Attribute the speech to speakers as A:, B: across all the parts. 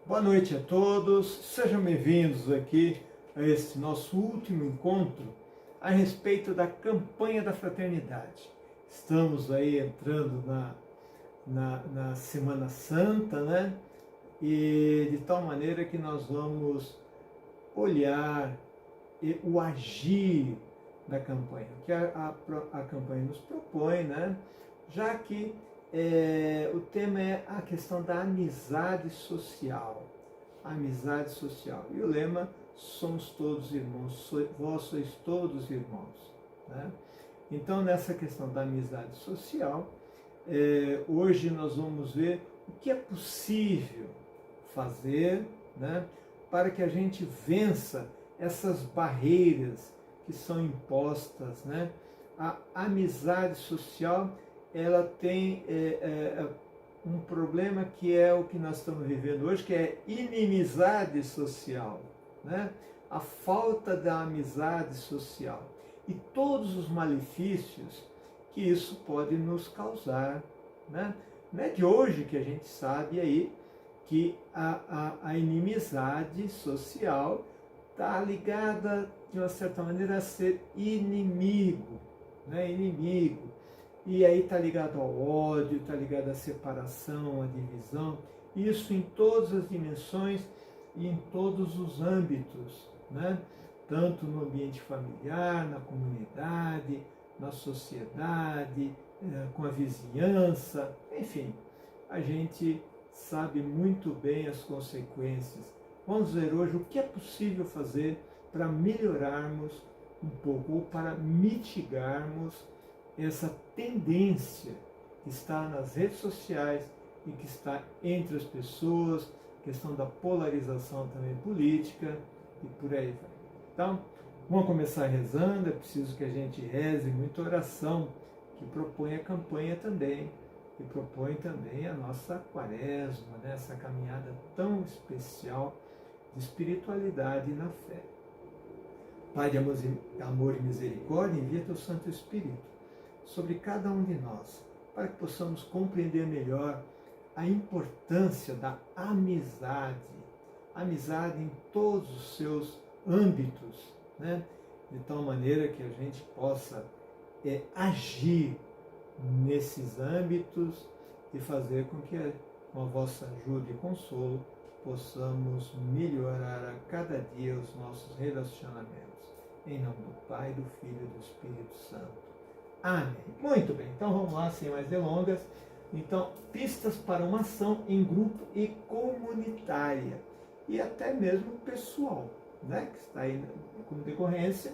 A: Boa noite a todos, sejam bem-vindos aqui a este nosso último encontro a respeito da campanha da fraternidade. Estamos aí entrando na Semana Santa, né? E de tal maneira que nós vamos olhar o agir da campanha, que a campanha nos propõe, né? Já que o tema é a questão da amizade social. Amizade social. E o lema, somos todos irmãos, vós sois todos irmãos. Né? Então, nessa questão da amizade social, hoje nós vamos ver o que é possível fazer, né, para que a gente vença essas barreiras que são impostas. Né? A amizade social, ela tem um problema que é o que nós estamos vivendo hoje, que é inimizade social, né? A falta da amizade social e todos os malefícios que isso pode nos causar. Né? Não é de hoje que a gente sabe aí que a inimizade social está ligada, de uma certa maneira, a ser inimigo, né? Inimigo. E aí está ligado ao ódio, está ligado à separação, à divisão, isso em todas as dimensões e em todos os âmbitos, né? Tanto no ambiente familiar, na comunidade, na sociedade, com a vizinhança, enfim, a gente sabe muito bem as consequências. Vamos ver hoje o que é possível fazer para melhorarmos um pouco, ou para mitigarmos essa tendência que está nas redes sociais e que está entre as pessoas, questão da polarização também política e por aí vai. Então, vamos começar rezando, é preciso que a gente reze muita oração, que propõe a campanha também, que propõe também a nossa quaresma, né? Essa caminhada tão especial de espiritualidade na fé. Pai de amor e misericórdia, envia teu Santo Espírito sobre cada um de nós, para que possamos compreender melhor a importância da amizade, amizade em todos os seus âmbitos, né? De tal maneira que a gente possa agir nesses âmbitos e fazer com que, com a vossa ajuda e consolo, possamos melhorar a cada dia os nossos relacionamentos. Em nome do Pai, do Filho e do Espírito Santo. Amém. Muito bem, então vamos lá, sem mais delongas. Então, pistas para uma ação em grupo e comunitária, e até mesmo pessoal, né? Que está aí como decorrência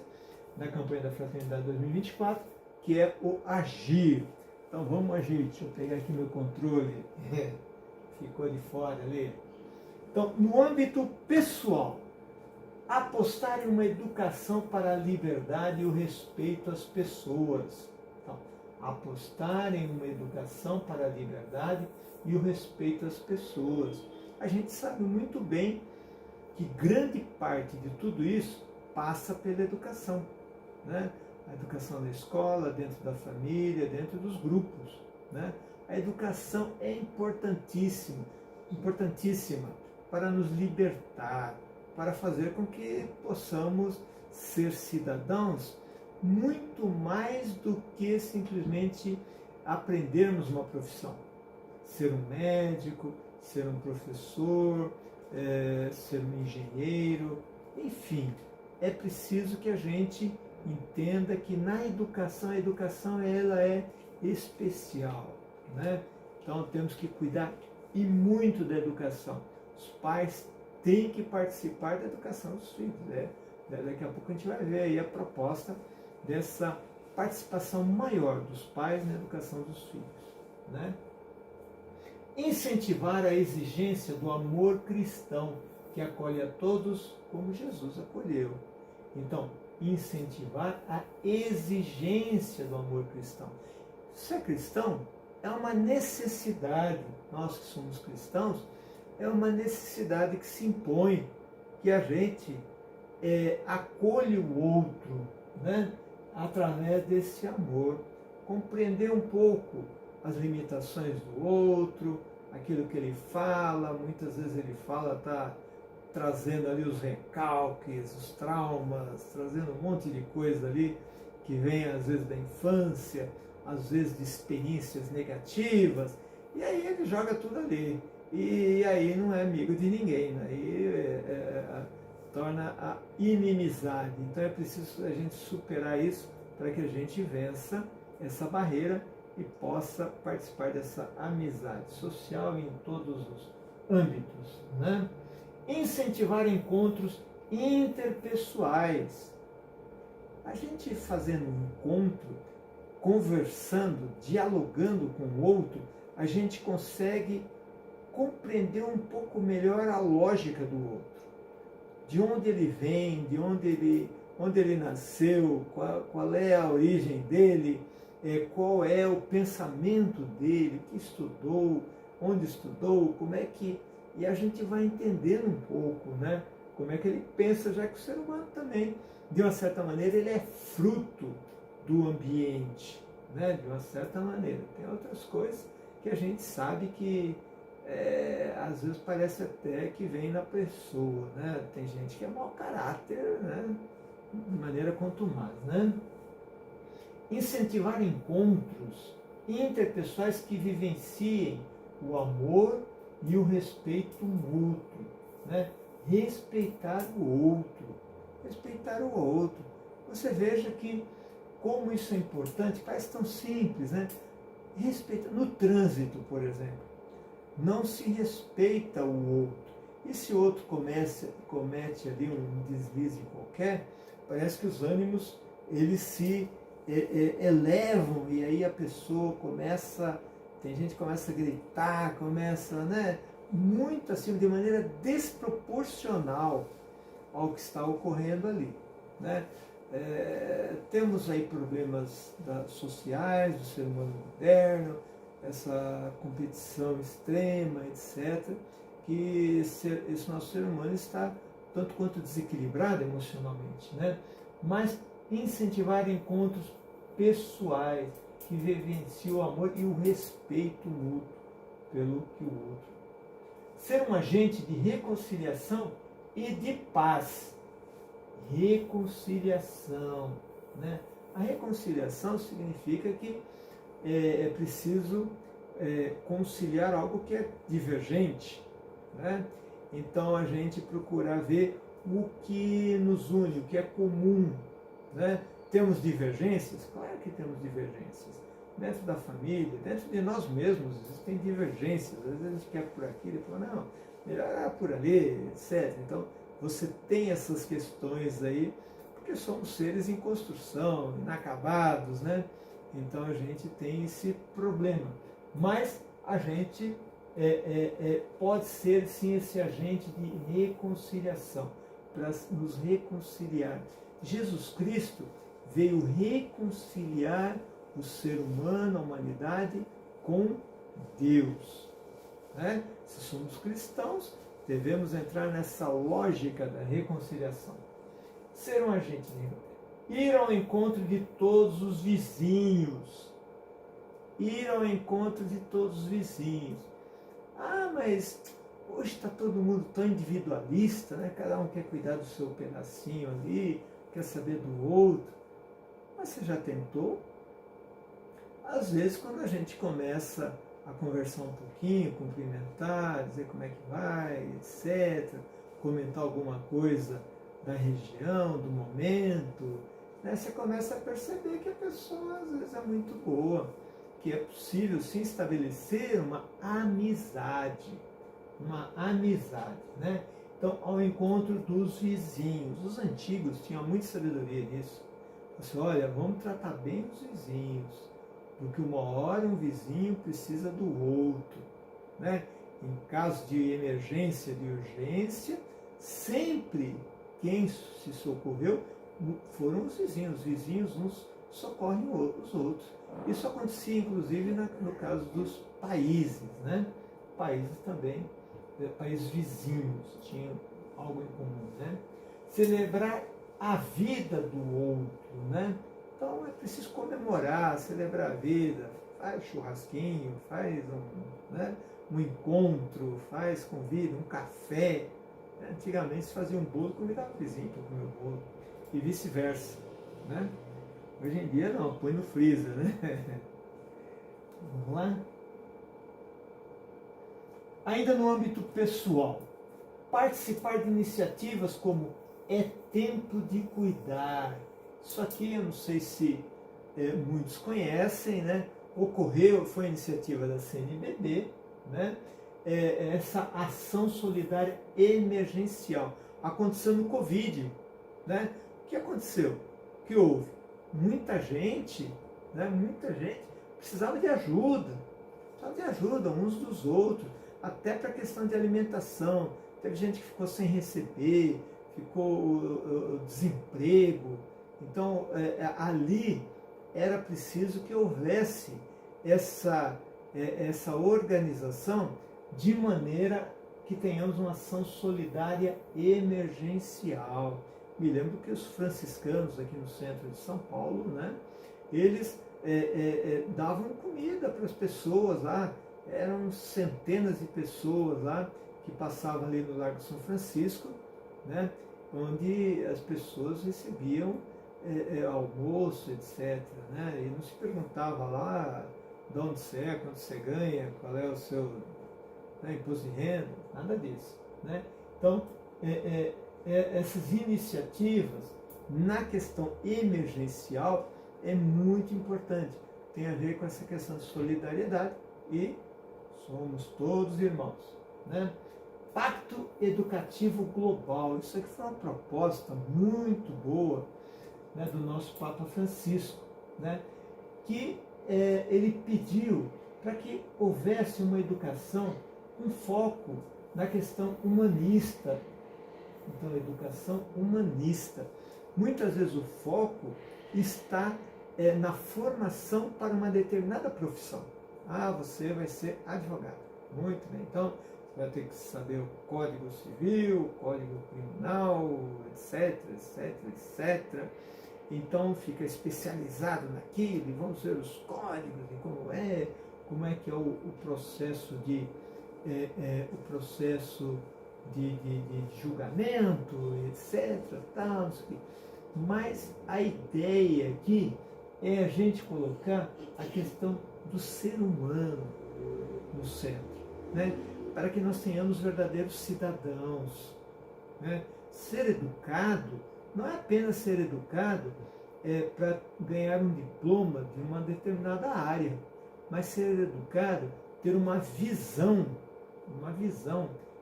A: da campanha da Fraternidade 2024, que é o agir. Então vamos agir. Deixa eu pegar aqui meu controle. Ficou de fora ali. Então, no âmbito pessoal, apostar em uma educação para a liberdade e o respeito às pessoas. Então, apostar em uma educação para a liberdade e o respeito às pessoas. A gente sabe muito bem que grande parte de tudo isso passa pela educação, né? A educação na escola, dentro da família, dentro dos grupos, né? A educação é importantíssima para nos libertar, para fazer com que possamos ser cidadãos muito mais do que simplesmente aprendermos uma profissão. Ser um médico, ser um professor, ser um engenheiro, enfim, é preciso que a gente entenda que na educação, a educação ela é especial, né? Então temos que cuidar e muito da educação. Os pais têm que participar da educação dos filhos, né? Daqui a pouco a gente vai ver aí a proposta dessa participação maior dos pais na educação dos filhos, né? Incentivar a exigência do amor cristão, que acolhe a todos como Jesus acolheu. Então, incentivar a exigência do amor cristão. Ser cristão é uma necessidade, nós que somos cristãos, é uma necessidade que se impõe, que a gente acolhe o outro, né? Através desse amor, compreender um pouco as limitações do outro, aquilo que ele fala, muitas vezes ele fala, está trazendo ali os recalques, os traumas, trazendo um monte de coisa ali que vem às vezes da infância, às vezes de experiências negativas, e aí ele joga tudo ali. E aí não é amigo de ninguém, né? Aí torna a inimizade. Então é preciso a gente superar isso para que a gente vença essa barreira e possa participar dessa amizade social em todos os âmbitos, né? Incentivar encontros interpessoais. A gente fazendo um encontro, conversando, dialogando com o outro, a gente consegue compreender um pouco melhor a lógica do outro. De onde ele vem, de onde ele nasceu, qual é a origem dele, qual é o pensamento dele, o que estudou, onde estudou, como é que... E a gente vai entendendo um pouco, né? Como é que ele pensa, já que o ser humano também, de uma certa maneira, ele é fruto do ambiente, né? De uma certa maneira. Tem outras coisas que a gente sabe que às vezes parece até que vem na pessoa, né? Tem gente que é mau caráter, né? De maneira contumaz, né? Incentivar encontros interpessoais que vivenciem o amor e o respeito mútuo, né? Respeitar o outro, respeitar o outro. Você veja que como isso é importante, parece tão simples, né? Respeita no trânsito, por exemplo. Não se respeita o outro. E se o outro comete ali um deslize qualquer, parece que os ânimos eles se elevam e aí a pessoa começa, tem gente que começa a gritar, começa, né, muito assim, de maneira desproporcional ao que está ocorrendo ali, né? Temos aí problemas sociais do ser humano moderno, essa competição extrema, etc., que esse nosso ser humano está tanto quanto desequilibrado emocionalmente, né? Mas incentivar encontros pessoais que vivenciam o amor e o respeito mútuo pelo que o outro. Ser um agente de reconciliação e de paz. Reconciliação, né? A reconciliação significa que é preciso conciliar algo que é divergente, né? Então a gente procura ver o que nos une, o que é comum, né? Temos divergências? Claro que temos divergências. Dentro da família, dentro de nós mesmos, existem divergências. Às vezes a gente quer por aqui, depois não, melhor por ali, etc. Então você tem essas questões aí, porque somos seres em construção, inacabados, né? Então a gente tem esse problema. Mas a gente pode ser sim esse agente de reconciliação, para nos reconciliar. Jesus Cristo veio reconciliar o ser humano, a humanidade, com Deus, né? Se somos cristãos, devemos entrar nessa lógica da reconciliação. Ser um agente de ir ao encontro de todos os vizinhos. Ir ao encontro de todos os vizinhos. Ah, mas hoje está todo mundo tão individualista, né? Cada um quer cuidar do seu pedacinho ali, quer saber do outro. Mas você já tentou? Às vezes, quando a gente começa a conversar um pouquinho, cumprimentar, dizer como é que vai, etc., comentar alguma coisa da região, do momento, né? Você começa a perceber que a pessoa às vezes é muito boa, que é possível sim estabelecer uma amizade, né? Então, ao encontro dos vizinhos. Os antigos tinham muita sabedoria nisso. Assim, olha, vamos tratar bem os vizinhos, porque uma hora um vizinho precisa do outro, né? Em caso de emergência, de urgência, sempre quem se socorreu foram os vizinhos uns socorrem os outros. Isso acontecia inclusive no caso dos países, né? Países também, países vizinhos, tinham algo em comum, né? Celebrar a vida do outro, né? Então é preciso comemorar, celebrar a vida, faz churrasquinho, faz um um encontro, convida, um café. Antigamente se fazia um bolo, convidava o vizinho para comer o bolo, e vice-versa, né? Hoje em dia não, põe no freezer, né? Vamos lá? Ainda no âmbito pessoal, participar de iniciativas como É Tempo de Cuidar. Isso aqui eu não sei se muitos conhecem, né? Foi a iniciativa da CNBB, né? Essa ação solidária emergencial. Aconteceu no Covid, né? O que aconteceu? O que houve? Muita gente, né? Muita gente precisava de ajuda uns dos outros, até para a questão de alimentação. Teve gente que ficou sem receber, ficou desemprego. Então, ali era preciso que houvesse essa organização de maneira que tenhamos uma ação solidária emergencial. Me lembro que os franciscanos aqui no centro de São Paulo, né, eles davam comida para as pessoas lá. Eram centenas de pessoas lá que passavam ali no Largo São Francisco, né, onde as pessoas recebiam almoço, etc. Né, e não se perguntava lá de onde você é, quanto você ganha, qual é o seu imposto de renda, nada disso. Né? Então, essas iniciativas na questão emergencial é muito importante. Tem a ver com essa questão de solidariedade e somos todos irmãos. Né? Pacto Educativo Global. Isso aqui foi uma proposta muito boa, né, do nosso Papa Francisco, né, que ele pediu para que houvesse uma educação com foco na questão humanista. Então, educação humanista. Muitas vezes o foco está na formação para uma determinada profissão. Você vai ser advogado. Muito bem. Então, você vai ter que saber o Código Civil, o Código Criminal, etc, etc, etc. Então, fica especializado naquilo, e vamos ver os códigos, e como é que é o processo de julgamento, etc. Tal, mas a ideia aqui é a gente colocar a questão do ser humano no centro, né? Para que nós tenhamos verdadeiros cidadãos. Né? Ser educado não é apenas ser educado para ganhar um diploma de uma determinada área, mas ser educado, ter uma visão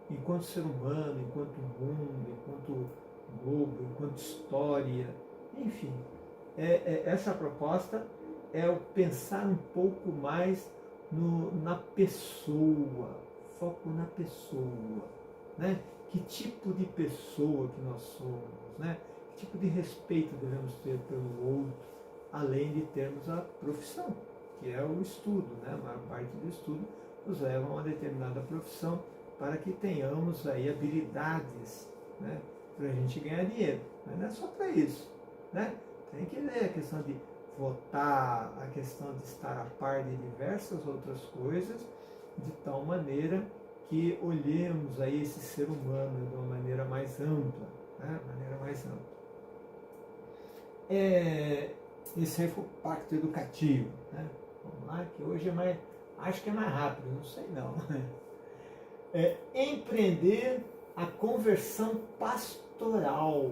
A: enquanto ser humano, enquanto mundo, enquanto globo, enquanto história, enfim. Essa proposta é o pensar um pouco mais na pessoa, foco na pessoa, né? Que tipo de pessoa que nós somos, né? Que tipo de respeito devemos ter pelo outro, além de termos a profissão, que é o estudo, né? A maior parte do estudo nos leva a uma determinada profissão para que tenhamos aí habilidades, né? Para a gente ganhar dinheiro, mas não é só para isso, né? Tem que ler a questão de votar, a questão de estar a par de diversas outras coisas, de tal maneira que olhemos aí esse ser humano de uma maneira mais ampla, né? Esse aí foi o Pacto Educativo, né? Vamos lá, que hoje acho que é mais rápido, não sei não. Empreender a conversão pastoral.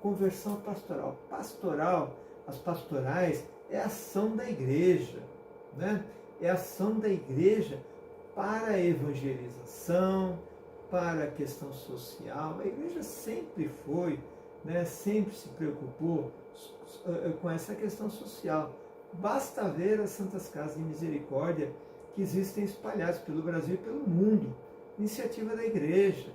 A: Conversão pastoral. As pastorais é a ação da igreja, né? É a ação da igreja para a evangelização, para a questão social. A igreja sempre foi, né? Sempre se preocupou com essa questão social. Basta ver as Santas Casas de Misericórdia que existem espalhadas pelo Brasil e pelo mundo. Iniciativa da igreja,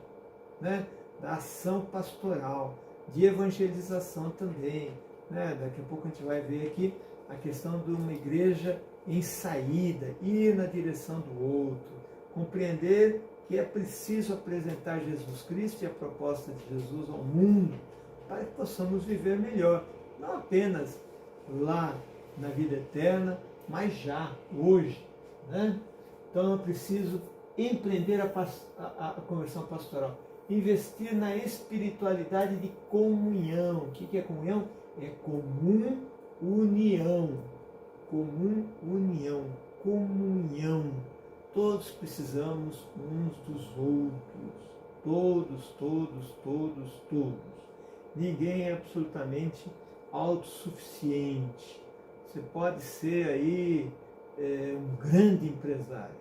A: né? Da ação pastoral, de evangelização também. Né? Daqui a pouco a gente vai ver aqui a questão de uma igreja em saída, ir na direção do outro, compreender que é preciso apresentar Jesus Cristo e a proposta de Jesus ao mundo para que possamos viver melhor, não apenas lá na vida eterna, mas já, hoje. Né? Então é preciso empreender a conversão pastoral, investir na espiritualidade de comunhão. O que é comunhão? É comum união, comum união, comunhão. Todos precisamos uns dos outros, todos. Ninguém é absolutamente autossuficiente. Você pode ser aí um grande empresário,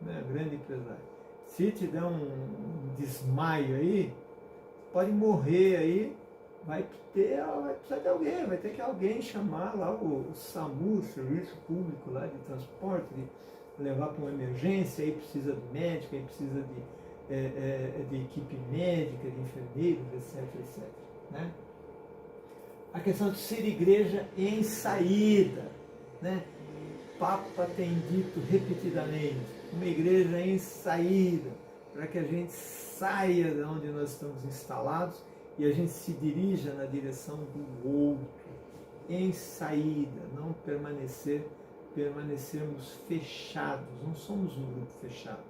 A: né? Grande empresário. Se te der um desmaio aí, pode morrer aí, vai precisar de alguém, vai ter que alguém chamar lá o SAMU, o Serviço Público lá de Transporte, de levar para uma emergência, aí precisa de médico, aí precisa de equipe médica, de enfermeiros, etc. Né? A questão de ser igreja em saída, né? Papa tem dito repetidamente, uma igreja em saída, para que a gente saia de onde nós estamos instalados e a gente se dirija na direção do outro, em saída, não permanecermos fechados. Não somos um grupo fechado,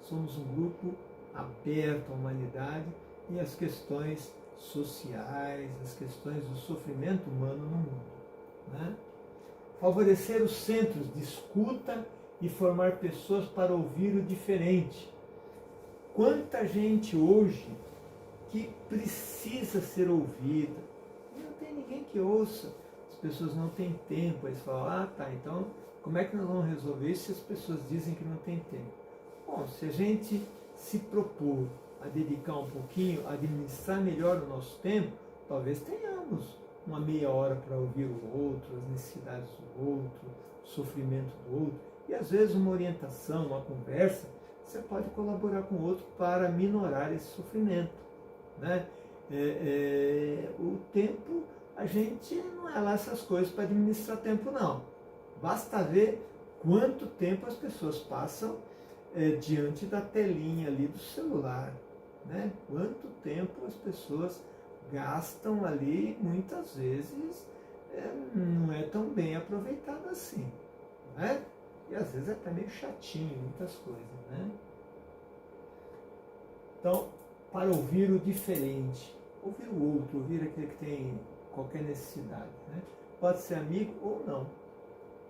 A: somos um grupo aberto à humanidade e às questões sociais, às questões do sofrimento humano no mundo, né? Favorecer os centros de escuta e formar pessoas para ouvir o diferente. Quanta gente hoje que precisa ser ouvida, e não tem ninguém que ouça, as pessoas não têm tempo, eles falam, então como é que nós vamos resolver isso se as pessoas dizem que não tem tempo? Bom, se a gente se propor a dedicar um pouquinho, a administrar melhor o nosso tempo, talvez tenhamos uma meia hora para ouvir o outro, as necessidades do outro, o sofrimento do outro, e às vezes uma orientação, uma conversa, você pode colaborar com o outro para minorar esse sofrimento, né? O tempo, a gente não é lá essas coisas para administrar tempo, não. Basta ver quanto tempo as pessoas passam diante da telinha ali do celular, né? Quanto tempo as pessoas gastam ali, muitas vezes não é tão bem aproveitado assim, né? E às vezes é até meio chatinho, muitas coisas, né? Então, para ouvir o diferente, ouvir o outro, ouvir aquele que tem qualquer necessidade, né? Pode ser amigo ou não,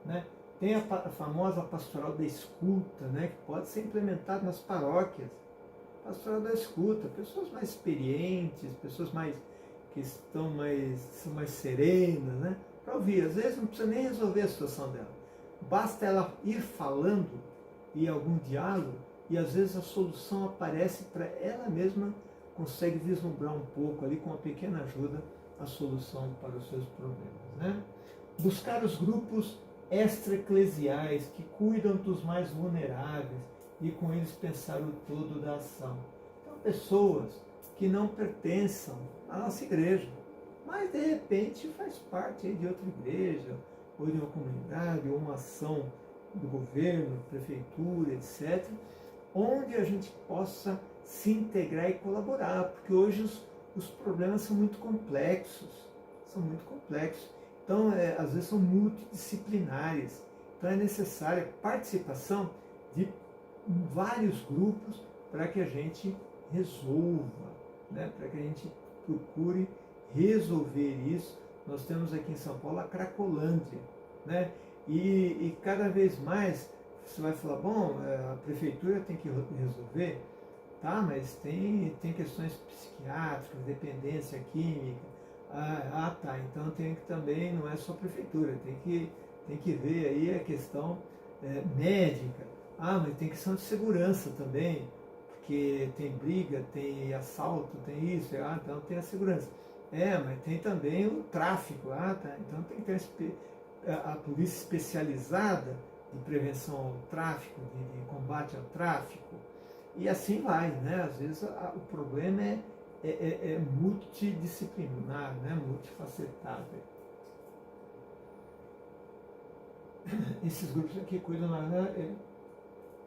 A: né? Tem a famosa pastoral da escuta, né? Que pode ser implementada nas paróquias. Pastoral da escuta, pessoas mais experientes, pessoas que são mais serenas, né? Para ouvir. Às vezes não precisa nem resolver a situação dela. Basta ela ir falando e algum diálogo, e às vezes a solução aparece para ela mesma, consegue vislumbrar um pouco ali, com uma pequena ajuda, a solução para os seus problemas, né? Buscar os grupos extra-eclesiais que cuidam dos mais vulneráveis e com eles pensar o todo da ação. Então, pessoas que não pertençam à nossa igreja, mas de repente faz parte de outra igreja, ou de uma comunidade, ou uma ação do governo, prefeitura, etc., onde a gente possa se integrar e colaborar, porque hoje os problemas são muito complexos, então às vezes são multidisciplinares, então é necessária a participação de vários grupos para que a gente resolva, né? Para que a gente procure resolver isso. Nós temos aqui em São Paulo a Cracolândia, né? E cada vez mais você vai falar, bom, a prefeitura tem que resolver, tá? Mas tem questões psiquiátricas, dependência química, tá, então tem que também, não é só a prefeitura, tem que ver aí a questão médica, mas tem questão de segurança também, porque tem briga, tem assalto, tem isso, então tem a segurança. Mas tem também o tráfico, tá, então tem que ter a polícia especializada de prevenção ao tráfico, de combate ao tráfico, e assim vai, né? Às vezes o problema é multidisciplinar, né? Multifacetado. Esses grupos aqui cuidam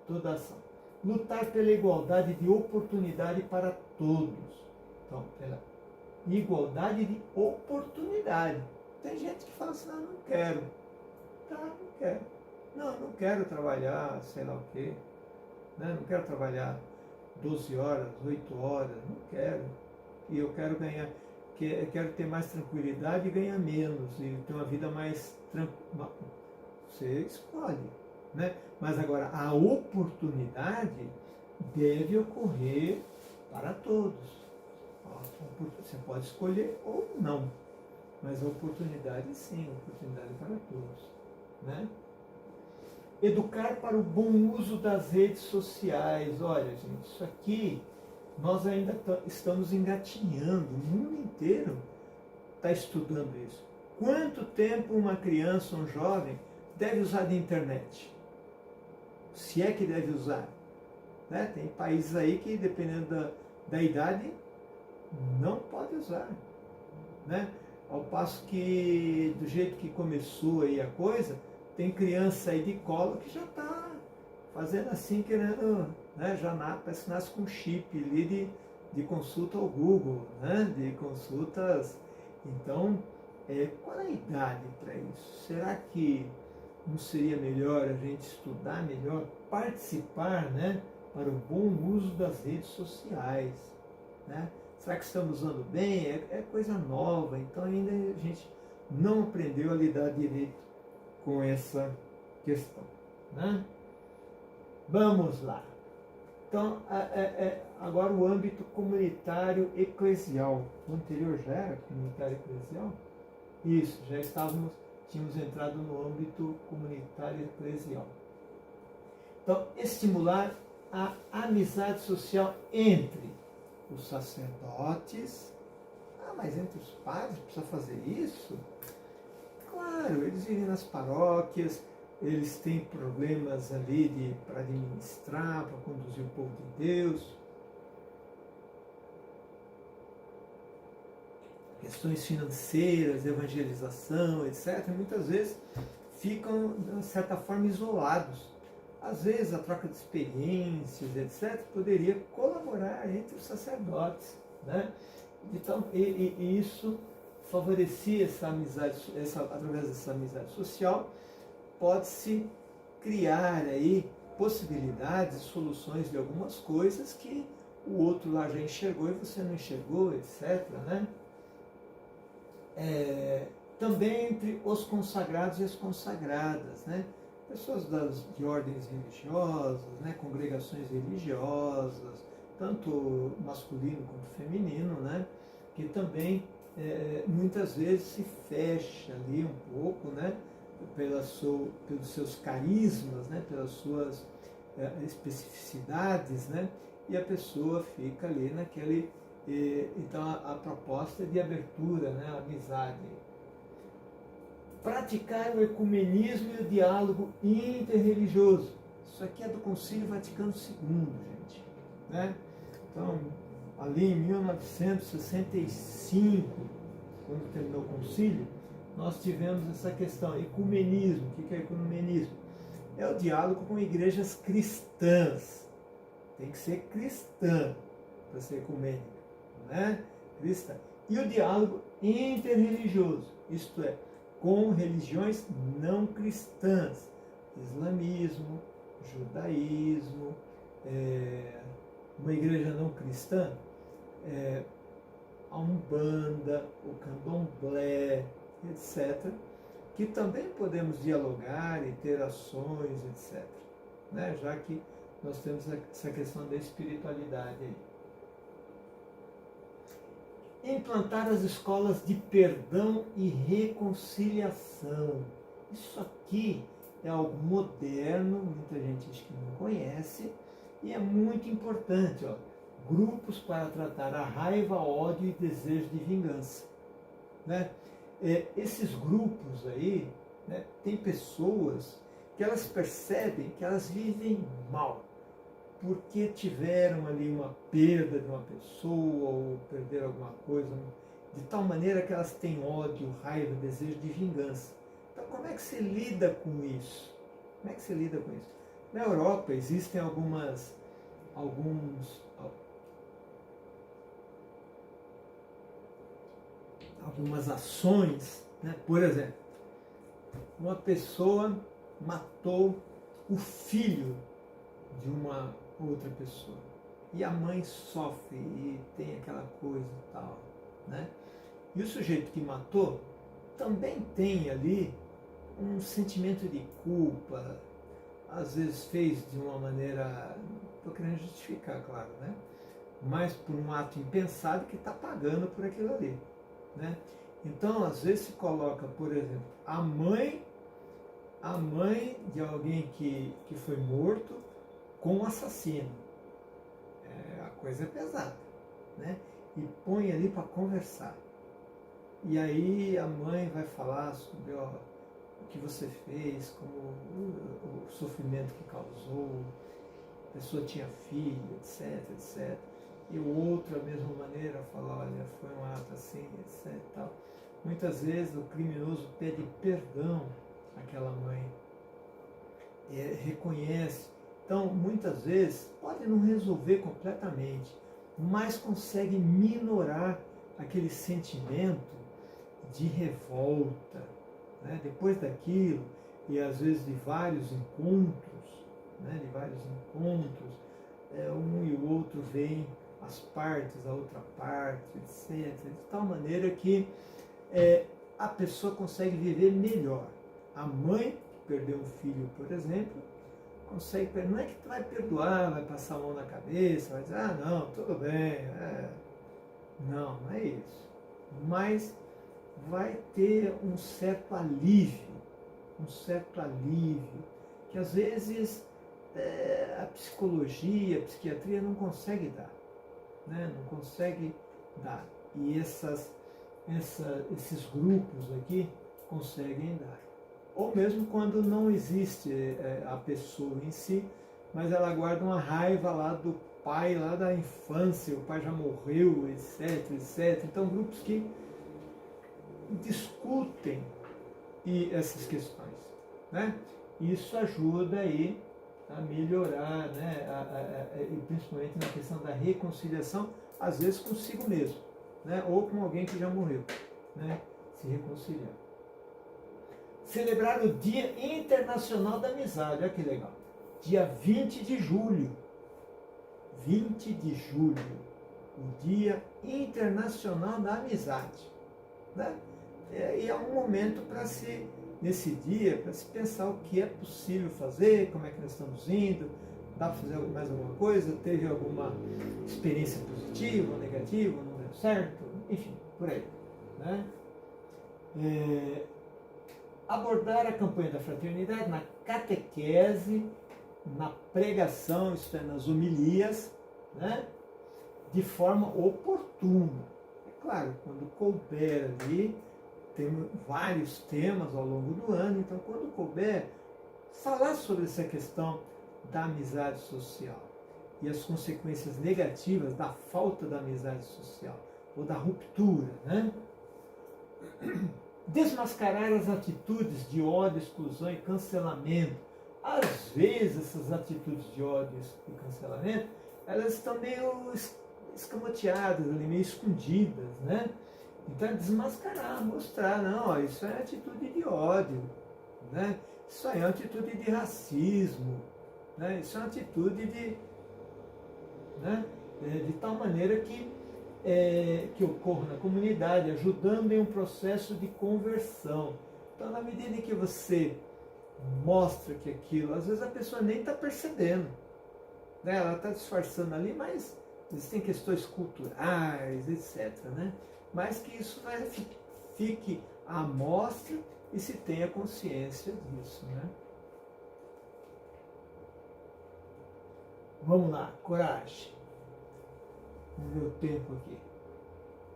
A: toda a ação. Lutar pela igualdade de oportunidade para todos. Então, pela igualdade de oportunidade. Tem gente que fala assim, não quero. Não quero. Não quero trabalhar, sei lá o quê. né? Não quero trabalhar 12 horas, 8 horas, não quero. E eu quero ganhar, quero ter mais tranquilidade e ganhar menos, e ter uma vida mais tranquila. Você escolhe, né? Mas agora, a oportunidade deve ocorrer para todos. Você pode escolher ou não, mas a oportunidade sim, a oportunidade para todos, né? Educar para o bom uso das redes sociais. Olha, gente, isso aqui nós ainda estamos engatinhando, o mundo inteiro está estudando isso. Quanto tempo uma criança, um jovem, deve usar de internet? Se é que deve usar. Né? Tem países aí que, dependendo da idade, não pode usar. Né? Ao passo que, do jeito que começou aí a coisa, tem criança aí de colo que já está fazendo assim, querendo, né? Já parece que nasce com chip ali de consulta ao Google, né? De consultas. Então, qual é a idade para isso? Será que não seria melhor a gente estudar melhor, participar, né? Para o bom uso das redes sociais, né? Será que estamos usando bem? É coisa nova, então ainda a gente não aprendeu a lidar direito com essa questão, né? Vamos lá. Então, agora o âmbito comunitário eclesial. O anterior já era comunitário eclesial? Isso, tínhamos entrado no âmbito comunitário eclesial. Então, estimular a amizade social entre os sacerdotes. Mas entre os padres precisa fazer isso? Claro, eles vivem nas paróquias, eles têm problemas ali para administrar, para conduzir o povo de Deus. Questões financeiras, evangelização, etc., muitas vezes ficam, de certa forma, isolados. Às vezes, a troca de experiências, etc., poderia colaborar entre os sacerdotes, né? Então, e isso favorecia essa amizade, através dessa amizade social, pode-se criar aí possibilidades, soluções de algumas coisas que o outro lá já enxergou e você não enxergou, etc., né? Também entre os consagrados e as consagradas, né? Pessoas de ordens religiosas, né? Congregações religiosas, tanto masculino quanto feminino, né? Que também muitas vezes se fecha ali um pouco, né? Pelos seus carismas, né? Pelas suas especificidades, né? E a pessoa fica ali naquele... então a proposta é de abertura, né? A amizade. Praticar o ecumenismo e o diálogo interreligioso. Isso aqui é do Concílio Vaticano II, gente, né? Então, ali em 1965, quando terminou o concílio, nós tivemos essa questão, ecumenismo. O que é ecumenismo? É o diálogo com igrejas cristãs. Tem que ser cristã para ser ecumênica, né? Cristã. E o diálogo interreligioso, isto é, com religiões não cristãs, islamismo, judaísmo, uma igreja não cristã, a Umbanda, o Candomblé, etc., que também podemos dialogar e ter ações, etc., né? Já que nós temos essa questão da espiritualidade aí. Implantar as escolas de perdão e reconciliação. Isso aqui é algo moderno, muita gente acho que não conhece, e é muito importante, ó. Grupos para tratar a raiva, ódio e desejo de vingança, né? Esses grupos aí, né, tem pessoas que elas percebem que elas vivem mal, porque tiveram ali uma perda de uma pessoa ou perderam alguma coisa, de tal maneira que elas têm ódio, raiva, desejo de vingança. Então, como é que se lida com isso? Como é que se lida com isso? Na Europa existem algumas ações, né? Por exemplo, uma pessoa matou o filho de uma outra pessoa. E a mãe sofre e tem aquela coisa e tal, né? E o sujeito que matou também tem ali um sentimento de culpa, às vezes fez de uma maneira, estou querendo justificar, claro, né? Mas por um ato impensado que está pagando por aquilo ali, né? Então, às vezes se coloca, por exemplo, a mãe de alguém que foi morto com o assassino. A coisa é pesada, né? E põe ali para conversar. E aí a mãe vai falar sobre o que você fez, como o sofrimento que causou, a pessoa tinha filho, etc, etc. E o outro, da mesma maneira, fala, olha, foi um ato assim, etc. Tal. Muitas vezes o criminoso pede perdão àquela mãe, reconhece. Então, muitas vezes, pode não resolver completamente, mas consegue minorar aquele sentimento de revolta, né? Depois daquilo, e às vezes de vários encontros, né? Um e o outro veem as partes, a outra parte, etc. De tal maneira que a pessoa consegue viver melhor. A mãe que perdeu um filho, por exemplo, consegue, não é que vai perdoar, vai passar a mão na cabeça, vai dizer, ah não, tudo bem, não, não é isso. Mas vai ter um certo alívio, que às vezes a psicologia, a psiquiatria não consegue dar, né? Não consegue dar. E esses grupos aqui conseguem dar. Ou mesmo quando não existe a pessoa em si, mas ela guarda uma raiva lá do pai, lá da infância, o pai já morreu, etc, etc. Então, grupos que discutem essas questões, né? Isso ajuda aí a melhorar, né? E principalmente na questão da reconciliação, às vezes consigo mesmo, né? Ou com alguém que já morreu, né? Se reconciliar. Celebrar o Dia Internacional da Amizade, olha que legal. Dia 20 de julho. 20 de julho, o Dia Internacional da Amizade, né? E é um momento para se, nesse dia, para se pensar o que é possível fazer, como é que nós estamos indo, dá para fazer mais alguma coisa, teve alguma experiência positiva ou negativa, não deu certo, enfim, por aí, né? Abordar a campanha da fraternidade na catequese, na pregação, isto é, nas homilias, né? De forma oportuna. É claro, quando couber ali, tem vários temas ao longo do ano, então quando couber, falar sobre essa questão da amizade social e as consequências negativas da falta da amizade social, ou da ruptura, né? Desmascarar as atitudes de ódio, exclusão e cancelamento. Às vezes essas atitudes de ódio e cancelamento, elas estão meio escamoteadas, meio escondidas, né? Então é desmascarar, mostrar, não, ó, isso é atitude de ódio, né? Isso aí é uma atitude de racismo, né? Isso é uma atitude de tal maneira que ocorra na comunidade, ajudando em um processo de conversão. Então, na medida em que você mostra que aquilo, às vezes a pessoa nem está percebendo, né? Ela está disfarçando ali, mas existem questões culturais, etc, né? Mas que isso fique à mostra e se tenha consciência disso, né? Vamos lá, coragem. Vamos ver o tempo aqui.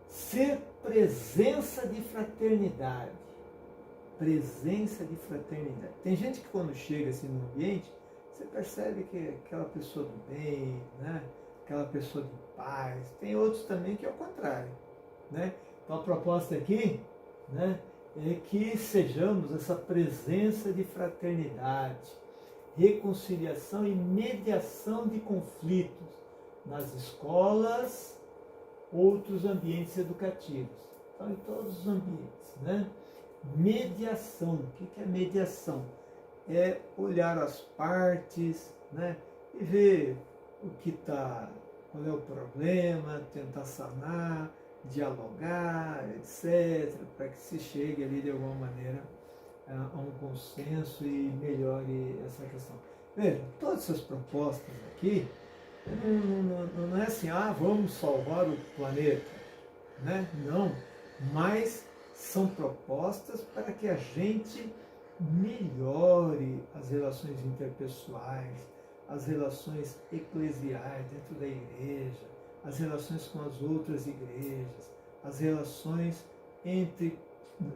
A: Ser presença de fraternidade. Presença de fraternidade. Tem gente que quando chega assim no ambiente, você percebe que é aquela pessoa do bem, né? Aquela pessoa de paz. Tem outros também que é o contrário, né? Então a proposta aqui, né, é que sejamos essa presença de fraternidade, reconciliação e mediação de conflitos nas escolas, outros ambientes educativos. Então, em todos os ambientes, né? Mediação. O que é mediação? É olhar as partes, né? E ver qual é o problema, tentar sanar, dialogar, etc., para que se chegue ali de alguma maneira a um consenso e melhore essa questão. Veja, todas essas propostas aqui não é assim, vamos salvar o planeta, né? Não, mas são propostas para que a gente melhore as relações interpessoais, as relações eclesiais dentro da igreja, as relações com as outras igrejas, as relações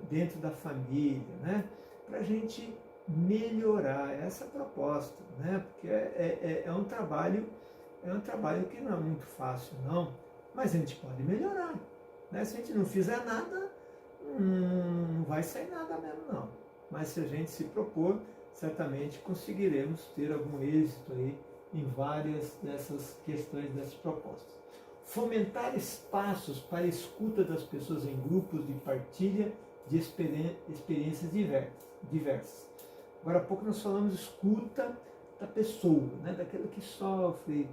A: dentro da família, né? Para a gente melhorar essa proposta, né? Porque é um trabalho que não é muito fácil, não, mas a gente pode melhorar, né? Se a gente não fizer nada, não vai sair nada mesmo, não. Mas se a gente se propor, certamente conseguiremos ter algum êxito aí em várias dessas questões, dessas propostas. Fomentar espaços para a escuta das pessoas em grupos de partilha de experiências diversas. Agora há pouco nós falamos escuta da pessoa, né? Daquela que sofre,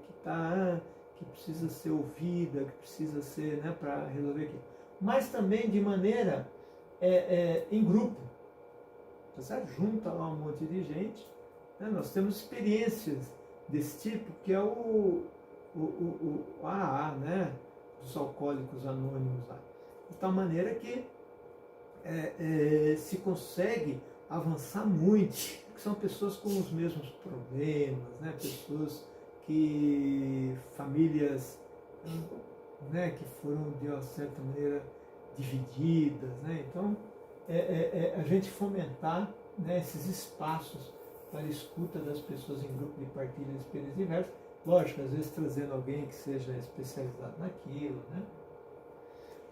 A: que precisa ser ouvida, que precisa ser, né, para resolver aquilo. Mas também de maneira em grupo. Tá certo? Junta lá um monte de gente, né? Nós temos experiências desse tipo, que é o AA, né? Dos alcoólicos anônimos lá. De tal maneira que se consegue avançar muito, porque são pessoas com os mesmos problemas, né? Pessoas famílias, né, que foram de uma certa maneira divididas, né? Então a gente fomentar, né, esses espaços para a escuta das pessoas em grupo de partilha de experiências diversas, lógico, às vezes trazendo alguém que seja especializado naquilo, né?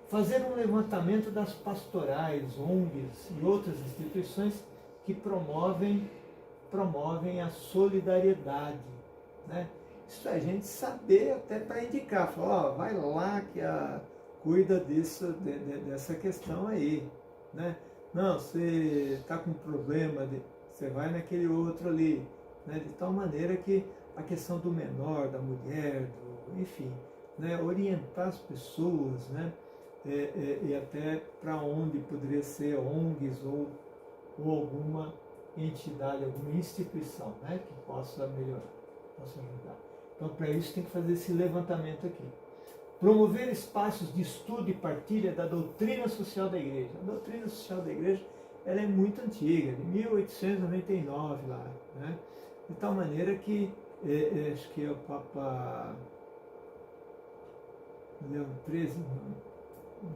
A: Fazer um levantamento das pastorais, ONGs e outras instituições que promovem a solidariedade, né? Isso é a gente saber até para indicar, falar, vai lá que cuida dessa questão aí, né? Não, você está com problema, você vai naquele outro ali, né? De tal maneira que a questão do menor, da mulher, enfim, né? Orientar as pessoas, né? E até para onde poderia ser ONGs ou alguma entidade, alguma instituição, né? Que possa melhorar, possa ajudar. Então, para isso tem que fazer esse levantamento aqui. Promover espaços de estudo e partilha da doutrina social da Igreja. A doutrina social da Igreja, ela é muito antiga, de 1899 lá, né? De tal maneira que, acho que é o Papa Leão XIII,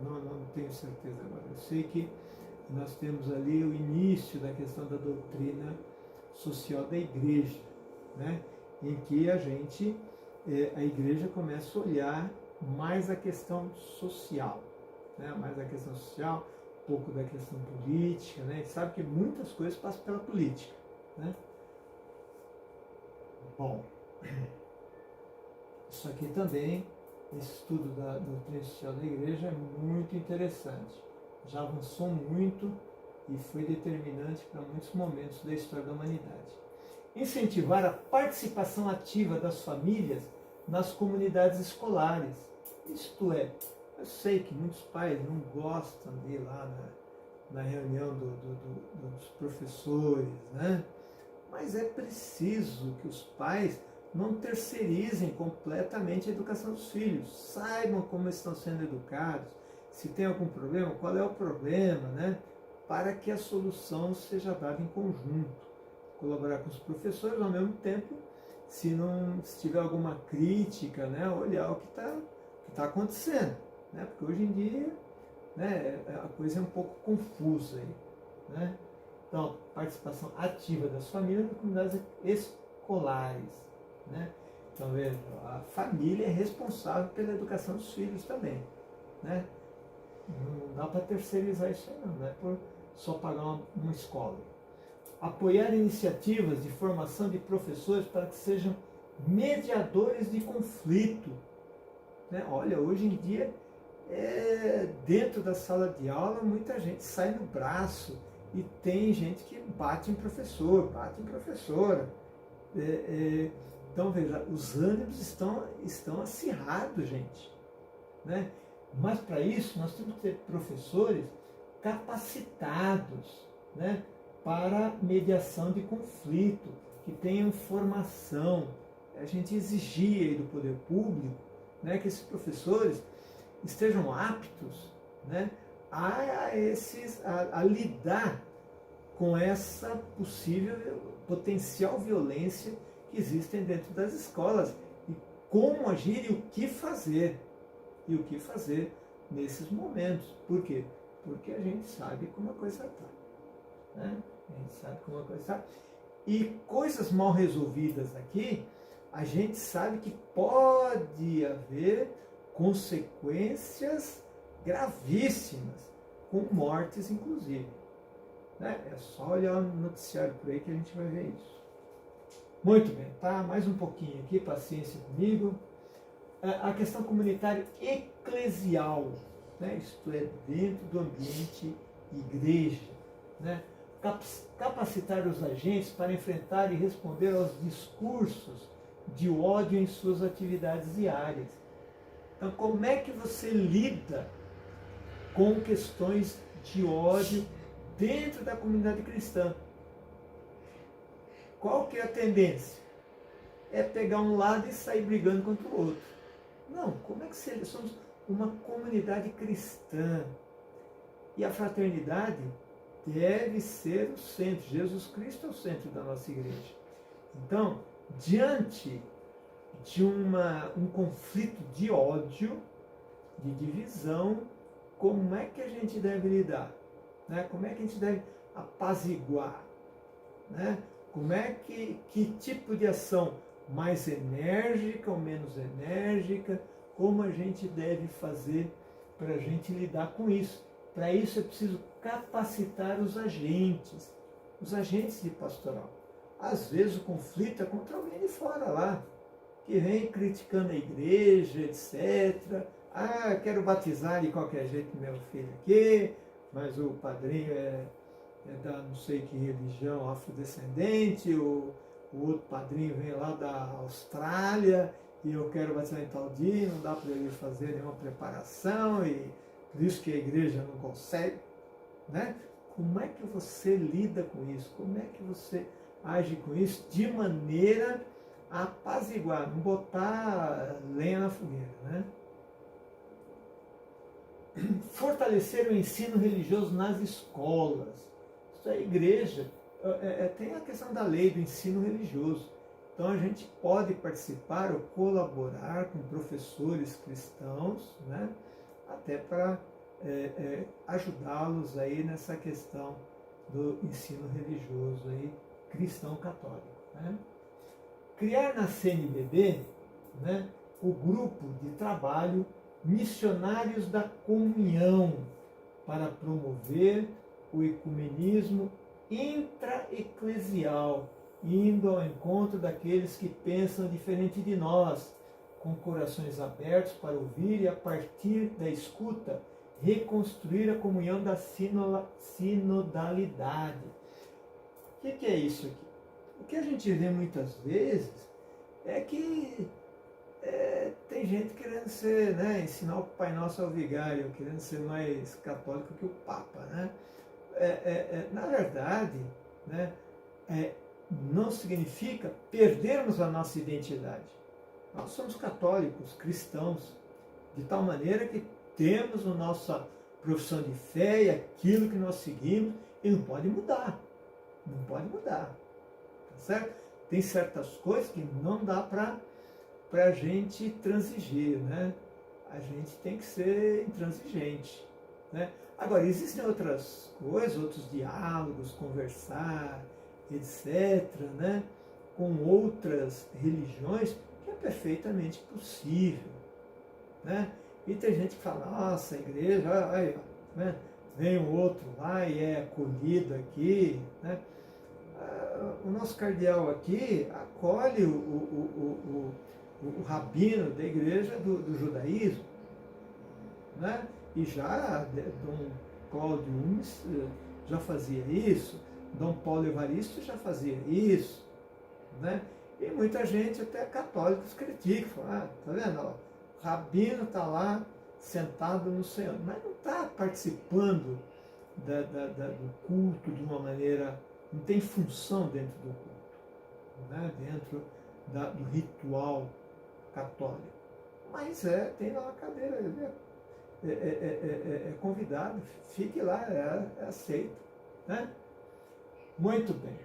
A: não tenho certeza agora. Eu sei que nós temos ali o início da questão da doutrina social da Igreja, né? Em que a Igreja começa a olhar mais a questão social, né? Mais a questão social, um pouco da questão política, né? A gente sabe que muitas coisas passam pela política, né? Bom, isso aqui também, esse estudo da doutrina social da Igreja é muito interessante. Já avançou muito e foi determinante para muitos momentos da história da humanidade. Incentivar a participação ativa das famílias nas comunidades escolares. Isto é, eu sei que muitos pais não gostam de ir lá na reunião dos professores, né? Mas é preciso que os pais não terceirizem completamente a educação dos filhos. Saibam como estão sendo educados, se tem algum problema, qual é o problema, né? Para que a solução seja dada em conjunto. Colaborar com os professores, ao mesmo tempo, se tiver alguma crítica, né? Olhar o que está acontecendo, né? Porque hoje em dia, né, a coisa é um pouco confusa aí, né? Então, participação ativa das famílias nas comunidades escolares, né? Então, veja, a família é responsável pela educação dos filhos também, né? Não dá para terceirizar isso aí, não é por só pagar uma escola. Apoiar iniciativas de formação de professores para que sejam mediadores de conflito, né? Olha, hoje em dia, dentro da sala de aula, muita gente sai no braço e tem gente que bate em professor, bate em professora. Então, veja, os ânimos estão acirrados, gente. Né? Mas para isso, nós temos que ter professores capacitados, né, para mediação de conflito, que tenham formação. A gente exigia aí do poder público, né, que esses professores estejam aptos, né, a lidar com essa possível, potencial violência que existem dentro das escolas, e como agir e o que fazer. E o que fazer nesses momentos. Por quê? Porque a gente sabe como a coisa está. Né? A gente sabe como a coisa está. E coisas mal resolvidas aqui, a gente sabe que pode haver consequências gravíssimas, com mortes inclusive. Né? É só olhar o noticiário por aí que a gente vai ver isso. Muito bem, tá? Mais um pouquinho aqui, paciência comigo. A questão comunitária eclesial, né? Isto é, dentro do ambiente igreja. Né? Capacitar os agentes para enfrentar e responder aos discursos de ódio em suas atividades diárias. Então, como é que você lida com questões de ódio dentro da comunidade cristã? Qual que é a tendência? É pegar um lado e sair brigando contra o outro. Não, como é que somos uma comunidade cristã? E a fraternidade deve ser o centro. Jesus Cristo é o centro da nossa igreja. Então, diante de um conflito de ódio, de divisão, como é que a gente deve lidar? Né? Como é que a gente deve apaziguar? Né? Que tipo de ação mais enérgica ou menos enérgica, como a gente deve fazer para a gente lidar com isso. Para isso é preciso capacitar os agentes de pastoral. Às vezes o conflito é contra alguém de fora lá, que vem criticando a igreja, etc. Ah, quero batizar de qualquer jeito meu filho aqui, mas o padrinho é da não sei que religião afrodescendente, o outro padrinho vem lá da Austrália e eu quero batizar em tal dia, não dá para ele fazer nenhuma preparação e por isso que a igreja não consegue. Né? Como é que você lida com isso? Como é que você age com isso de maneira a apaziguar, não botar lenha na fogueira? Né? Fortalecer o ensino religioso nas escolas. Isso é igreja. Tem a questão da lei do ensino religioso. Então a gente pode participar ou colaborar com professores cristãos, né, até para ajudá-los aí nessa questão do ensino religioso aí, cristão católico. Né. Criar na CNBB, né, o grupo de trabalho Missionários da Comunhão para promover o ecumenismo intra-eclesial, indo ao encontro daqueles que pensam diferente de nós, com corações abertos para ouvir e, a partir da escuta, reconstruir a comunhão da sinodalidade. O que é isso aqui? O que a gente vê muitas vezes é que tem gente querendo ser, né, ensinar o Pai Nosso ao vigário, querendo ser mais católico que o Papa. Né? Na verdade, né, não significa perdermos a nossa identidade. Nós somos católicos, cristãos, de tal maneira que temos a nossa profissão de fé e aquilo que nós seguimos, e não pode mudar. Não pode mudar. Tá certo? Tem certas coisas que não dá para a gente transigir, né? A gente tem que ser intransigente. Né? Agora, existem outras coisas, outros diálogos, conversar, etc., né? Com outras religiões, que é perfeitamente possível. Né? E tem gente que fala, nossa, a igreja, aí, né? Vem o outro lá e é acolhido aqui. Né? O nosso cardeal aqui acolhe o rabino da igreja do judaísmo. Né? E já Dom Cláudio Umes já fazia isso, Dom Paulo Evaristo já fazia isso. Né? E muita gente, até católicos, critica, fala, tá vendo? Ó, o rabino está lá sentado no Senhor, mas não está participando do culto de uma maneira, não tem função dentro do culto, né? Dentro do ritual católico. Mas tem lá uma cadeira, é convidado, fique lá, é aceito. Né? Muito bem.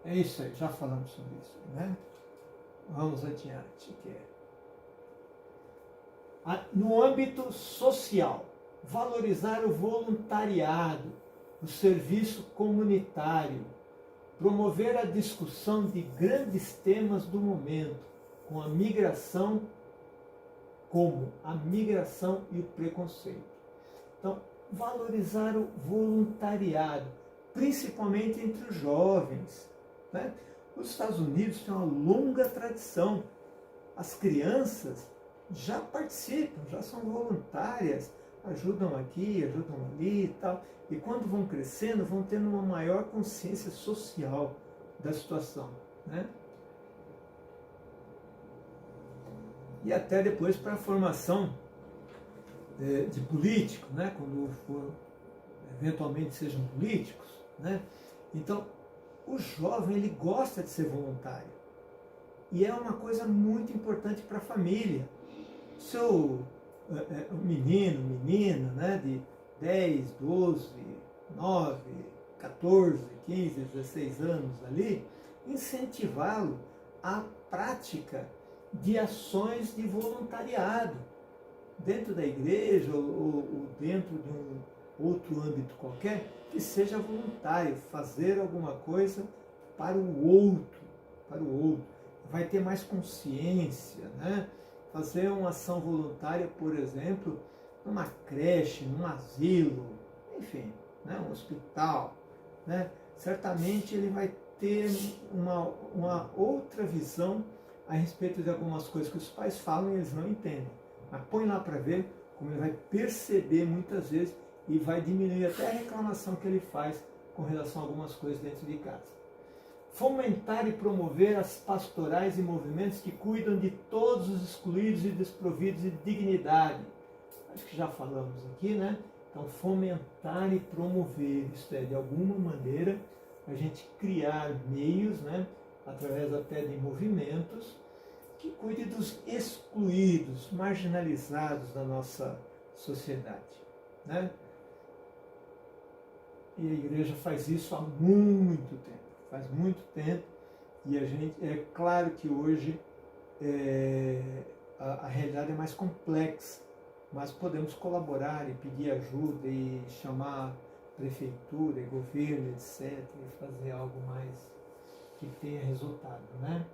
A: É isso aí, já falamos sobre isso. Né? Vamos adiante. No âmbito social, valorizar o voluntariado, o serviço comunitário, promover a discussão de grandes temas do momento, como a migração e o preconceito. Então, valorizar o voluntariado, principalmente entre os jovens. Né? Os Estados Unidos têm uma longa tradição. As crianças já participam, já são voluntárias, ajudam aqui, ajudam ali e tal. E quando vão crescendo, vão tendo uma maior consciência social da situação. Né? E até depois para a formação de político, né? Quando eventualmente sejam políticos. Né? Então, o jovem ele gosta de ser voluntário. E é uma coisa muito importante para a família. Seu menino, menina, né, de 10, 12, 9, 14, 15, 16 anos ali, incentivá-lo à prática de ações de voluntariado, dentro da igreja ou dentro de um outro âmbito qualquer, que seja voluntário, fazer alguma coisa para o outro, vai ter mais consciência, né? Fazer uma ação voluntária, por exemplo, numa creche, num asilo, enfim, né? Um hospital, né? Certamente ele vai ter uma outra visão a respeito de algumas coisas que os pais falam e eles não entendem. Mas põe lá para ver como ele vai perceber muitas vezes e vai diminuir até a reclamação que ele faz com relação a algumas coisas dentro de casa. Fomentar e promover as pastorais e movimentos que cuidam de todos os excluídos e desprovidos de dignidade. Acho que já falamos aqui, né? Então, fomentar e promover, isto é, de alguma maneira, a gente criar meios, né? Através até de movimentos, que cuide dos excluídos, marginalizados da nossa sociedade. Né? E a igreja faz isso há muito tempo, e a gente, é claro que hoje a realidade é mais complexa, mas podemos colaborar e pedir ajuda e chamar prefeitura e governo, etc., e fazer algo mais que tenha resultado, né?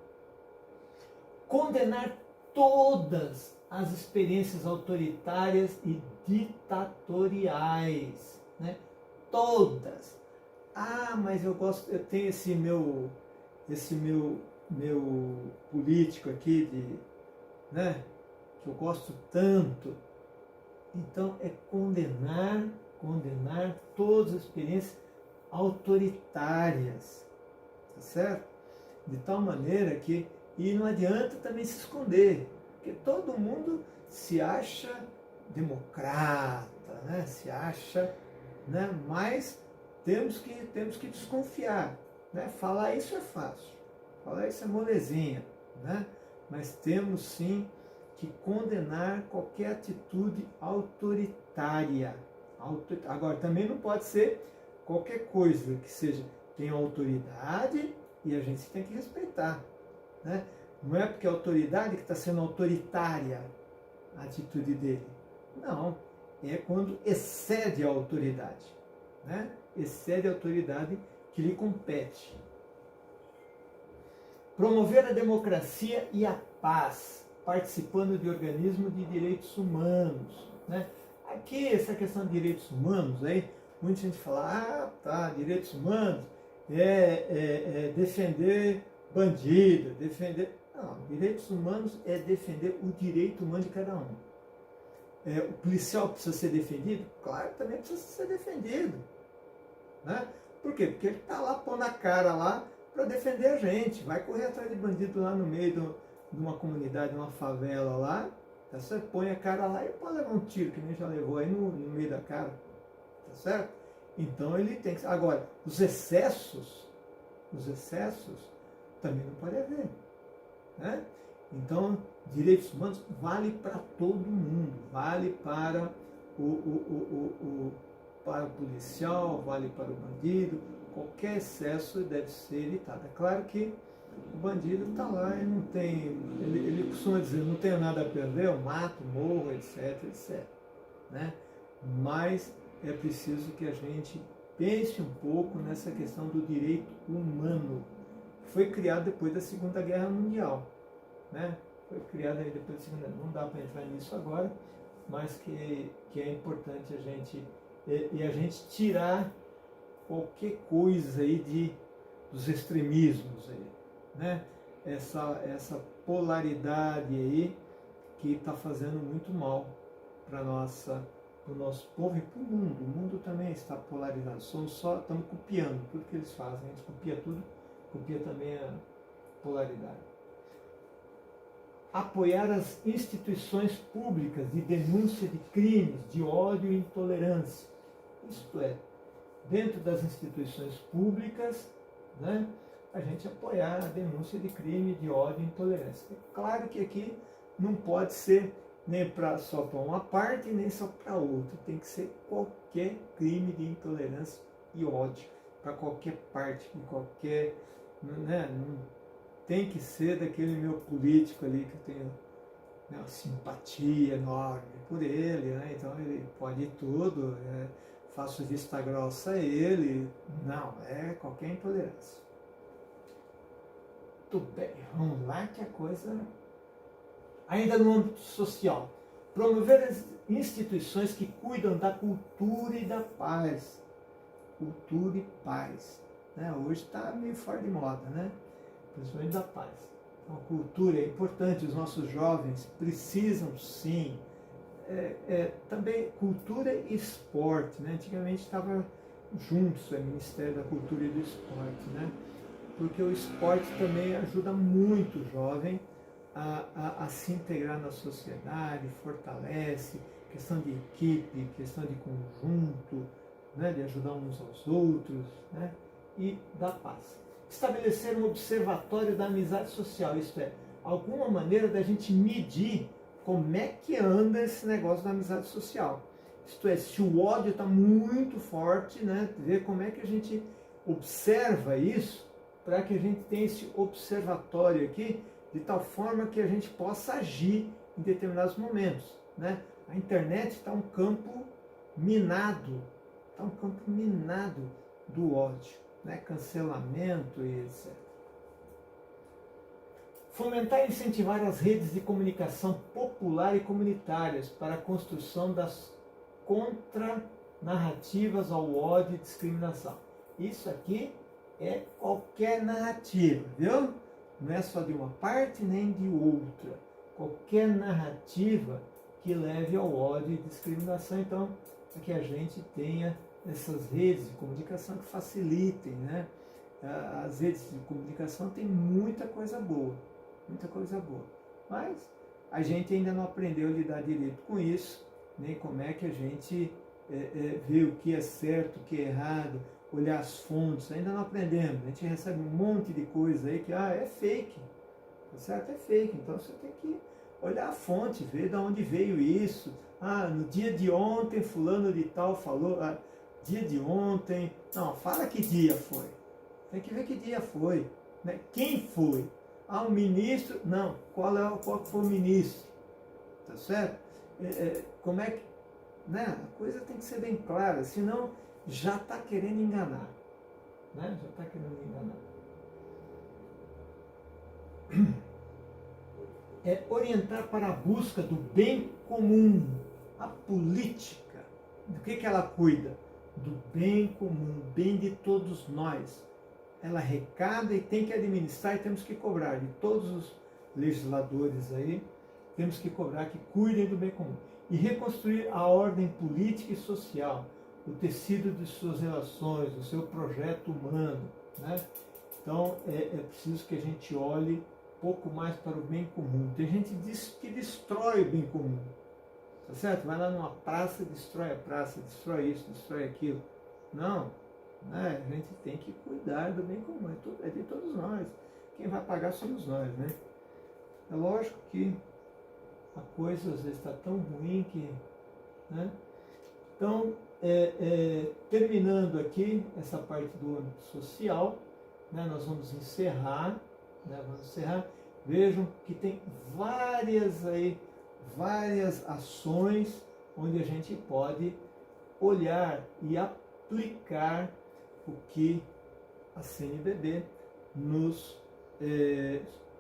A: Condenar todas as experiências autoritárias e ditatoriais, né? Todas. Ah, mas eu tenho esse meu político aqui né? Que eu gosto tanto. Então é condenar todas as experiências autoritárias. Tá certo? De tal maneira que, e não adianta também se esconder, porque todo mundo se acha democrata, né? Se acha, né? Mas temos que desconfiar, né? Falar isso é fácil, falar isso é molezinha, né? Mas temos sim que condenar qualquer atitude autoritária. Agora, também não pode ser qualquer coisa que seja, tem autoridade e a gente tem que respeitar. Né? Não é porque é a autoridade que está sendo autoritária a atitude dele. Não, é quando excede a autoridade. Né? Excede a autoridade que lhe compete. Promover a democracia e a paz, participando de organismos de direitos humanos. Né? Aqui, essa questão de direitos humanos, aí, muita gente fala, direitos humanos defender bandido, defender... Não, direitos humanos é defender o direito humano de cada um. O policial precisa ser defendido? Claro que também precisa ser defendido. Né? Por quê? Porque ele está lá pondo a cara lá para defender a gente. Vai correr atrás de bandido lá no meio de uma comunidade, uma favela lá, tá certo? Põe a cara lá e pode levar um tiro, que nem já levou aí no meio da cara, tá certo? Então ele tem que... Agora, os excessos também não pode haver, né? Então, direitos humanos vale para todo mundo, vale para para o policial, vale para o bandido, qualquer excesso deve ser evitado. É claro que o bandido está lá e não tem, ele costuma dizer, não tenho nada a perder, eu mato, morro, etc, etc. Né? Mas é preciso que a gente pense um pouco nessa questão do direito humano. Foi criado depois da Segunda Guerra Mundial. Né? Foi criado aí depois da Segunda Guerra. Não dá para entrar nisso agora, mas que é importante a gente a gente tirar qualquer coisa aí dos extremismos aí, né? Essa polaridade aí que está fazendo muito mal para o nosso povo e para o mundo. O mundo também está polarizado. Estamos copiando tudo que eles fazem. A gente copia tudo, copia também a polaridade. Apoiar as instituições públicas de denúncia de crimes, de ódio e intolerância. Isto é, dentro das instituições públicas, né, a gente apoiar a denúncia de crime, de ódio e intolerância. É claro que aqui não pode ser nem só para uma parte, nem só para outra. Tem que ser qualquer crime de intolerância e ódio, para qualquer parte, de qualquer... Né, não tem que ser daquele meu político ali que eu tenho, né, uma simpatia enorme por ele, né, então ele pode ir tudo, faço vista grossa a ele. Não, é qualquer intolerância. Tudo bem, vamos lá que a coisa... Ainda no âmbito social, promover as instituições que cuidam da cultura e da paz. Cultura e paz. Né? Hoje está meio fora de moda, né? Principalmente da paz. Então, a cultura é importante, os nossos jovens precisam sim. Também cultura e esporte. Né? Antigamente estava juntos, o Ministério da Cultura e do Esporte. Né? Porque o esporte também ajuda muito o jovem a se integrar na sociedade, fortalece, questão de equipe, questão de conjunto, né, de ajudar uns aos outros, né, e da paz. Estabelecer um observatório da amizade social, isto é, alguma maneira da gente medir como é que anda esse negócio da amizade social. Isto é, se o ódio está muito forte, né, ver como é que a gente observa isso, para que a gente tenha esse observatório aqui, de tal forma que a gente possa agir em determinados momentos. Né? A internet está um campo minado, do ódio, né? Cancelamento e etc. Fomentar e incentivar as redes de comunicação popular e comunitárias para a construção das contranarrativas ao ódio e discriminação. Isso aqui é qualquer narrativa, viu? Não é só de uma parte nem de outra. Qualquer narrativa que leve ao ódio e discriminação. Então, é que a gente tenha essas redes de comunicação que facilitem, né? As redes de comunicação têm muita coisa boa, mas a gente ainda não aprendeu a lidar direito com isso, nem como é que a gente vê o que é certo, o que é errado, olhar as fontes, ainda não aprendemos. A gente recebe um monte de coisa aí que é fake, tá certo? É fake, então você tem que olhar a fonte, ver de onde veio isso. No dia de ontem fulano de tal falou, dia de ontem, não, fala que dia foi, tem que ver que dia foi, né? Quem foi? O ministro, não, qual foi o ministro, tá certo? Como é que, né? A coisa tem que ser bem clara, senão já está querendo enganar, né? Já está querendo enganar. Orientar para a busca do bem comum. A política, do que ela cuida? Do bem comum, bem de todos nós. Ela arrecada e tem que administrar e temos que cobrar de todos os legisladores aí, temos que cobrar que cuidem do bem comum. E reconstruir a ordem política e social, o tecido de suas relações, o seu projeto humano, né? Então é preciso que a gente olhe um pouco mais para o bem comum. Tem gente que destrói o bem comum, tá certo? Vai lá numa praça, destrói a praça, destrói isso, destrói aquilo. Não, né? A gente tem que cuidar do bem comum, é de todos nós. Quem vai pagar somos nós, né? É lógico que a coisa às vezes está tão ruim que... Né? Então, terminando aqui essa parte do âmbito social, né, nós vamos encerrar, Vejam que tem várias ações onde a gente pode olhar e aplicar o que a CNBB nos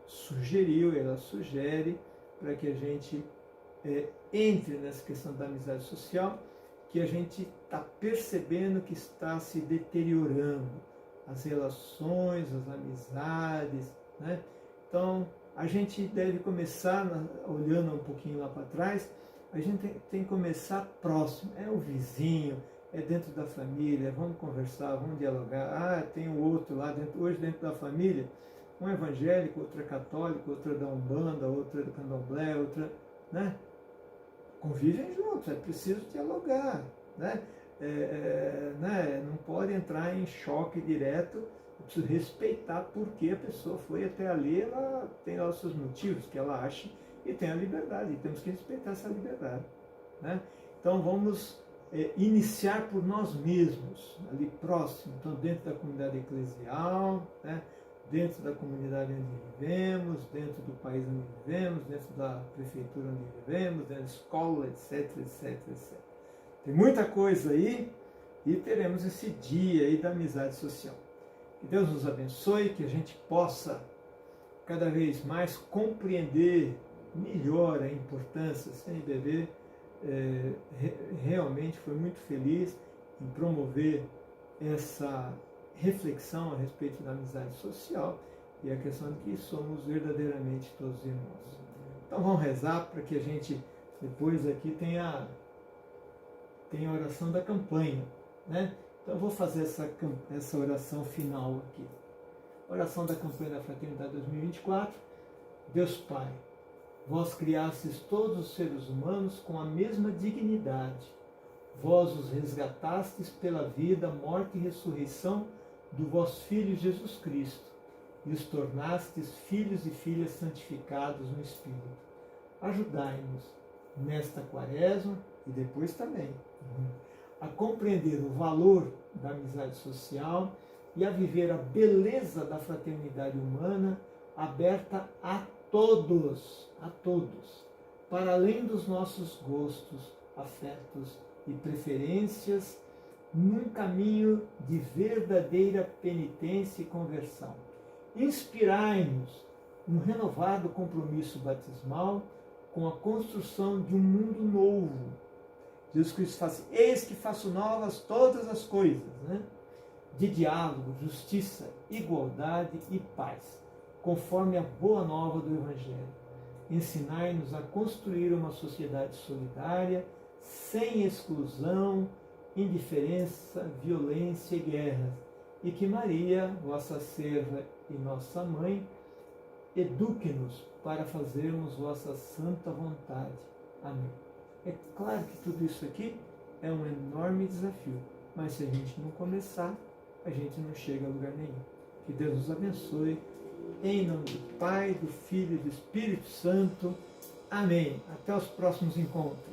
A: sugeriu, ela sugere para que a gente entre nessa questão da amizade social, que a gente está percebendo que está se deteriorando as relações, as amizades, né? Então, a gente deve começar, olhando um pouquinho lá para trás, a gente tem que começar próximo, é o vizinho, é dentro da família, vamos conversar, vamos dialogar. Tem o outro lá, hoje dentro da família, um é evangélico, outro é católico, outro é da Umbanda, outro é do Candomblé, outro né? Convivem juntos, é preciso dialogar, né? Não pode entrar em choque direto, é preciso respeitar porque a pessoa foi até ali, ela tem lá os seus motivos que ela acha e tem a liberdade, e temos que respeitar essa liberdade, né? Então vamos iniciar por nós mesmos, ali próximo, então dentro da comunidade eclesial, né? Dentro da comunidade onde vivemos, dentro do país onde vivemos, dentro da prefeitura onde vivemos, dentro da escola, etc, etc, etc. Tem muita coisa aí e teremos esse dia aí da amizade social. Que Deus nos abençoe, que a gente possa cada vez mais compreender melhor a importância. A CNBB realmente foi muito feliz em promover essa reflexão a respeito da amizade social e a questão de que somos verdadeiramente todos irmãos. Então vamos rezar para que a gente depois aqui tenha a oração da campanha, né? Então eu vou fazer essa oração final aqui. Oração da campanha da Fraternidade 2024. Deus Pai, vós criastes todos os seres humanos com a mesma dignidade. Vós os resgatastes pela vida, morte e ressurreição do vosso Filho Jesus Cristo, e os tornastes filhos e filhas santificados no Espírito. Ajudai-nos nesta quaresma e depois também a compreender o valor da amizade social e a viver a beleza da fraternidade humana aberta a todos, para além dos nossos gostos, afetos e preferências, num caminho de verdadeira penitência e conversão. Inspirai-nos um renovado compromisso batismal com a construção de um mundo novo. Jesus Cristo fala assim, eis que faço novas todas as coisas, né? De diálogo, justiça, igualdade e paz, conforme a boa nova do Evangelho. Ensinai-nos a construir uma sociedade solidária, sem exclusão, indiferença, violência e guerras, e que Maria, vossa serva e nossa mãe, eduque-nos para fazermos vossa santa vontade. Amém. É claro que tudo isso aqui é um enorme desafio, mas se a gente não começar, a gente não chega a lugar nenhum. Que Deus nos abençoe, em nome do Pai, do Filho e do Espírito Santo. Amém. Até os próximos encontros.